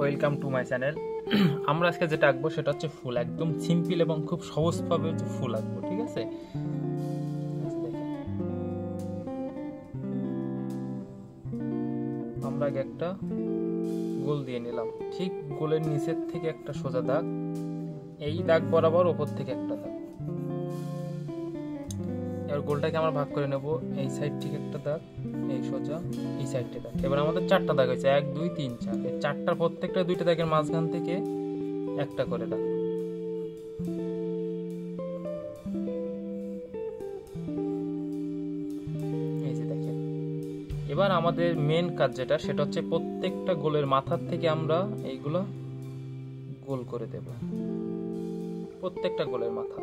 Welcome to my channel. আমরা আজকে যেটা আঁকবো সেটা হচ্ছে ফুল, একদম সিম্পল এবং খুব সহজভাবে হচ্ছে ফুল আঁকবো, ঠিক আছে? আমরা আগে একটা গোল দিয়ে নিলাম, ঠিক গোলের নিচের থেকে একটা সোজা দাগ, এই দাগ বরাবর ওপর থেকে একটা দাগ। এবার গোলটাকে আমরা ভাগ করে নেব, এই সাইড থেকে একটা দাগ, এই সোজা, এই সাইডটা দাগ। এবার আমাদের চারটা দাগ হয়েছে, 1 2 3 4। এই চারটার প্রত্যেকটা দুইটা দাগের মাঝখান থেকে একটা করে দাগ। এই যে দেখেন, এবার আমাদের মেন কাজ যেটা সেটা হচ্ছে প্রত্যেকটা গোলের মাথার থেকে আমরা এইগুলো গোল করে দেব, প্রত্যেকটা গোলের মাথা।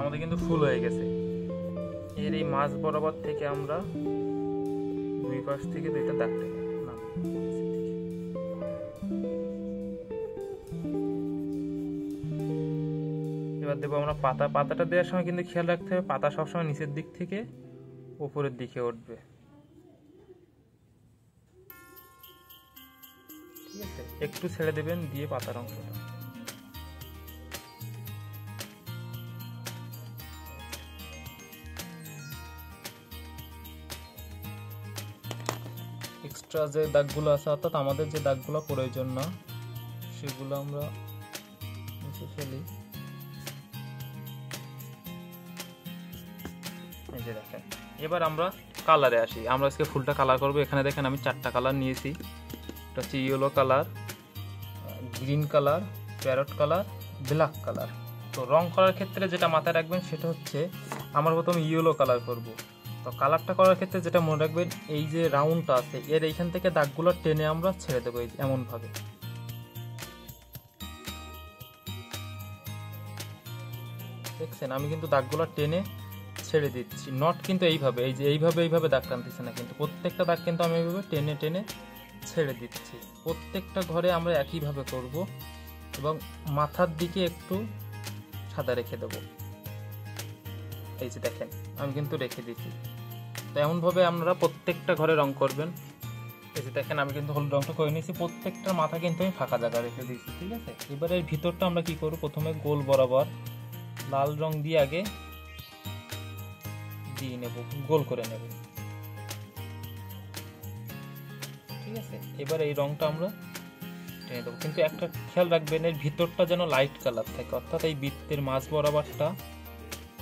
আমাদের কিন্তু ফুল হয়ে গেছে। এর এই মাঝ বরাবর থেকে আমরা দুই পাশ থেকে দুইটা দাগ টেনে নাম। এবার দেবো আমরা পাতা। পাতাটা দেওয়ার সময় কিন্তু খেয়াল রাখতে হবে পাতা সবসময় নিচের দিক থেকে উপরের দিকে উঠবে, ঠিক আছে? একটু ছেড়ে দেবেন দিয়ে পাতার অংশটা। এক্সট্রা যে দাগগুলো আছে, অর্থাৎ আমাদের যে দাগগুলো প্রয়োজন না সেগুলো আমরা মুছে ফেলি। এই যে দেখেন, এবার আমরা কালারে আসি। আমরা আজকে ফুলটা কালার করবো। এখানে দেখেন আমি 4টা কালার নিয়েছি। এটা হচ্ছে yellow colour, green colour, parrot colour, black colour. তো রং করার ক্ষেত্রে যেটা মাথায় রাখবেন সেটা হচ্ছে আমরা প্রথমে ইয়েলো কালার করব। তো কালারটা করার ক্ষেত্রে যেটা মনে রাখবেন, এই যে রাউন্ডটা আছে এর এইখান থেকে দাগগুলো টেনে আমরা ছেড়ে দেবো এমন ভাবে। দেখছেন আমি কিন্তু দাগগুলো টেনে ছেড়ে দিচ্ছি, নট কিন্তু এইভাবে, এই যে এইভাবে দাগ টানতেছে না, কিন্তু প্রত্যেকটা দাগ কিন্তু আমি এইভাবে টেনে টেনে ছেড়ে দিচ্ছি। প্রত্যেকটা ঘরে আমরা একইভাবে করব এবং মাথার দিকে একটু সাদা রেখে দেব। এই যে দেখেন আমি কিন্তু রেখে দিচ্ছি। তো এমনভাবে আপনারা প্রত্যেকটা ঘরে রং করবেন। এই যে দেখেন আমি কিন্তু হলুদ রংটা করে নিয়েছি, প্রত্যেকটা মাথা কিন্তু আমি ফাঁকা জায়গা রেখে দিয়েছি, ঠিক আছে? এবার এর ভিতরটা আমরা কি করব, প্রথমে গোল বরাবর লাল রং দিয়ে আগে দিয়ে নেব, গোল করে নেব, ঠিক আছে? এবার এই রংটা আমরা টেনে দেবো, কিন্তু একটা খেয়াল রাখবেন এর ভিতরটা যেন লাইট কালার থাকে, অর্থাৎ এই বৃত্তের মাঝ বরাবরটা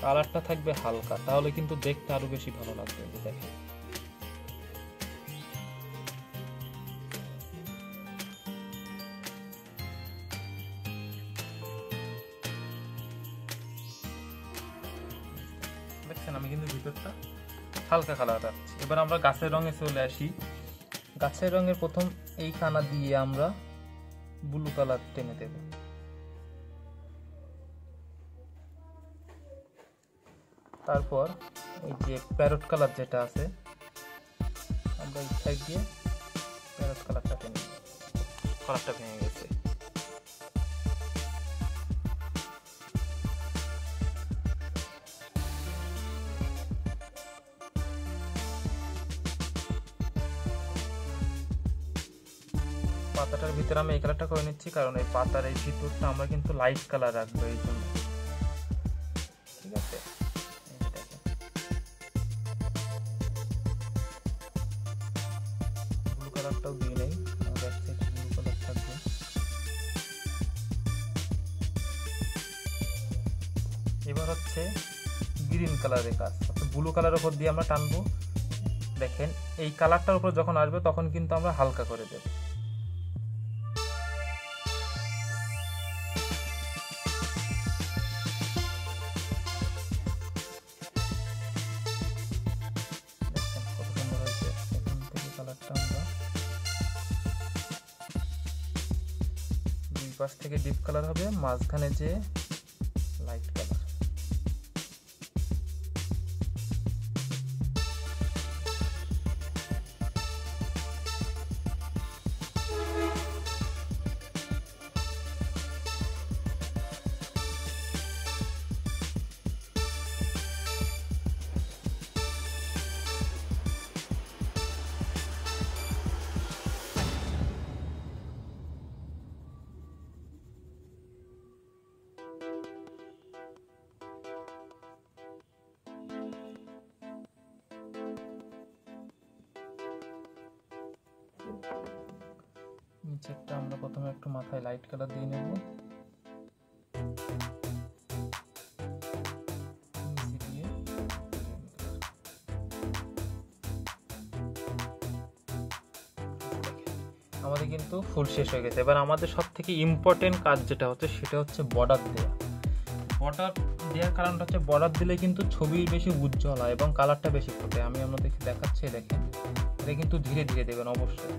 কালারটা থাকবে হালকা, তাহলে কিন্তু দেখতে আরো বেশি ভালো লাগবে। দেখেন দেখছেন আমি কিন্তু ভিতরটা হালকা কালার রাখছি। এবার আমরা গাছের রঙে চলে আসি। গাছের রঙের প্রথম এই কানা দিয়ে আমরা ব্লু কালার টেনে দেব। তারপর এই যে প্যারট কালার যেটা আছে আমরা এই সাইড দিয়ে প্যারট কালারটা টেনে দেব। কালারটা ভেঙে গেছে। পাতাটার ভিতরে আমি এই কালারটা করে নিচ্ছি, কারণ এই পাতার এই ভিতরটা আমরা কিন্তু লাইট কালার রাখবো এই জন্য, ঠিক আছে? ব্লু কালারটাও দিয়ে নেই, ব্লু কালার থাকবে। এবার হচ্ছে গ্রিন কালারের কাজ, অর্থাৎ ব্লু কালারের উপর দিয়ে আমরা টানবো। দেখেন এই কালারটার উপর যখন আসবে তখন কিন্তু আমরা হালকা করে দেব। পাশ থেকে ডিপ কালার হবে, মাঝখানে যে লাইট কালার। নিচেরটা আমরা প্রথমে একটু মাথায় লাইট কালার দিয়ে নেব। আমাদের কিন্তু ফুল শেষ হয়ে গেছে। এবার আমাদের সব থেকে ইম্পর্টেন্ট কাজ যেটা হচ্ছে সেটা হচ্ছে বর্ডার দেওয়া। বর্ডার দেওয়ার কারণটা হচ্ছে বর্ডার দিলে কিন্তু ছবি বেশি উজ্জ্বল হয় এবং কালারটা বেশি ফোটে। আমি আপনাদেরকে দেখাচ্ছি, দেখেন এটা কিন্তু ধীরে ধীরে দেবেন অবশ্যই।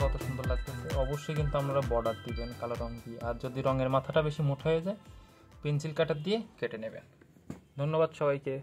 কত সুন্দর লাগতেছে। অবশ্যই কিন্তু আপনারা বর্ডার দিবেন কালো রং দিয়ে, আর যদি রঙের মাথাটা বেশি মোটা হয়ে যায় পেন্সিল কাটার দিয়ে কেটে নেবেন। ধন্যবাদ সবাইকে।